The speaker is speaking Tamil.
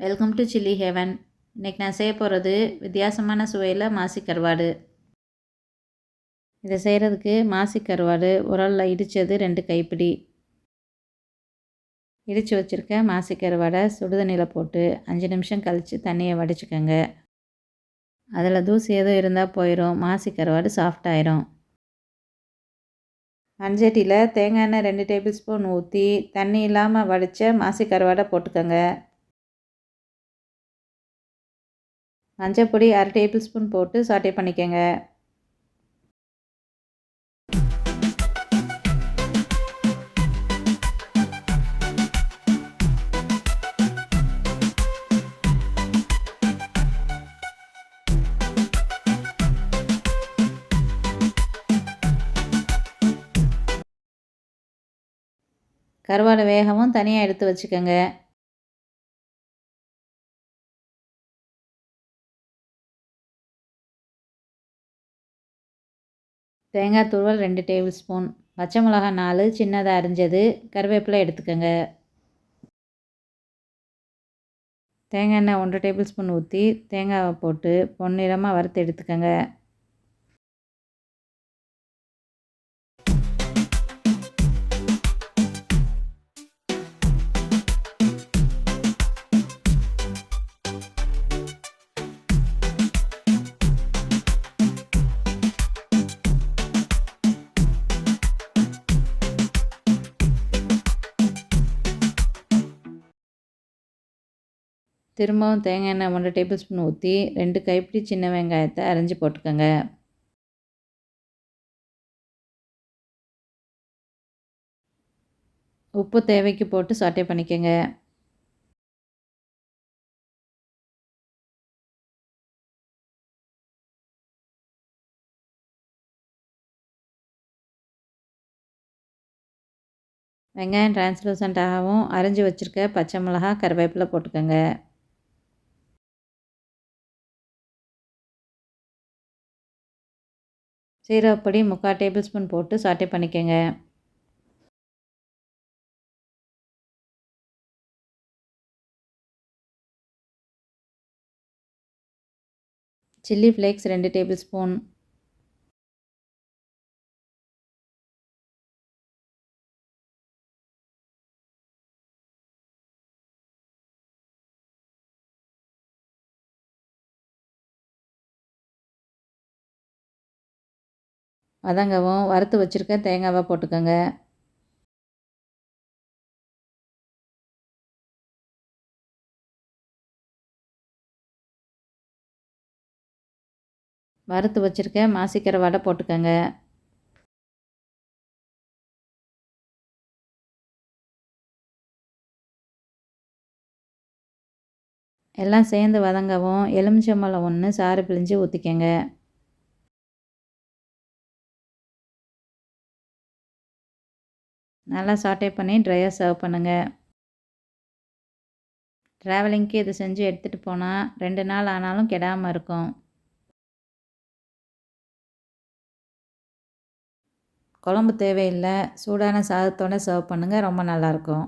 Welcome to chilli heaven. இன்றைக்கி நான் செய்ய போகிறது வித்தியாசமான சுவையில் மாசி கருவாடு. இதை செய்கிறதுக்கு மாசி கருவாடு உரலில் இடித்தது 2 கைப்பிடி. இடித்து வச்சுருக்க மாசி கருவாடை சுடுதண்ணியில் போட்டு 5 நிமிஷம் கழித்து தண்ணியை வடிச்சுக்கோங்க. அதில் தூசி எதுவும் இருந்தால் போயிடும், மாசி கருவாடு சாஃப்டாயிரும். மண்சட்டியில் தேங்காய் எண்ணெய் 2 டேபிள் ஸ்பூன் ஊற்றி தண்ணி இல்லாமல் வடித்த மாசி கருவாடை போட்டுக்கோங்க. மஞ்சப்பொடி 1/2 டேபிள் ஸ்பூன் போட்டு சாட்டே பண்ணிக்கோங்க. கருவாடு வேகவும் தனியாக எடுத்து வச்சுக்கோங்க. தேங்காய் துருவல் 2 டேபிள் ஸ்பூன், பச்சை மிளகாய் 4 சின்னதாக அரிஞ்சது, கருவேப்பிலை எடுத்துக்கோங்க. தேங்காய் எண்ணெய் 1 டேபிள் ஸ்பூன் ஊற்றி தேங்காவை போட்டு பொன்னிறமாக வறுத்து எடுத்துக்கோங்க. திரும்பவும் தேங்காய் எண்ணெய் 1 டேபிள் ஸ்பூன் ஊற்றி 2 கைப்பிடி சின்ன வெங்காயத்தை அரைஞ்சி போட்டுக்கோங்க. உப்பு தேவைக்கு போட்டு சாட்டே பண்ணிக்கோங்க. வெங்காயம் டிரான்ஸ்லூசன்ட் ஆகவும் அரைஞ்சி வச்சுருக்க பச்சை மிளகாய் கருவேப்பிலை போட்டுக்கோங்க. சீரகப்பொடி 3/4 டேபிள் ஸ்பூன் போட்டு சாட்டே பண்ணிக்கோங்க. சில்லி ஃப்ளேக்ஸ் 2 டேபிள் ஸ்பூன், வதங்கவும் வறுத்து வச்சுருக்க தேங்காவை போட்டுக்கோங்க. வறுத்து வச்சுருக்க மாசி கருவாடை போட்டுக்கோங்க. எல்லாம் சேர்ந்து வதங்கவும் எலுமிச்சம்பழம் 1 சாறு பிழிஞ்சு ஊற்றிக்கோங்க. நல்லா சாட்டே பண்ணி ட்ரையாக சர்வ் பண்ணுங்கள். ட்ராவலிங்க்கு இது செஞ்சு எடுத்துகிட்டு போனால் 2 நாள் ஆனாலும் கெடாமல் இருக்கும். குழம்பு தேவையில்லை, சூடான சாதத்தோடு சர்வ் பண்ணுங்கள், ரொம்ப நல்லாயிருக்கும்.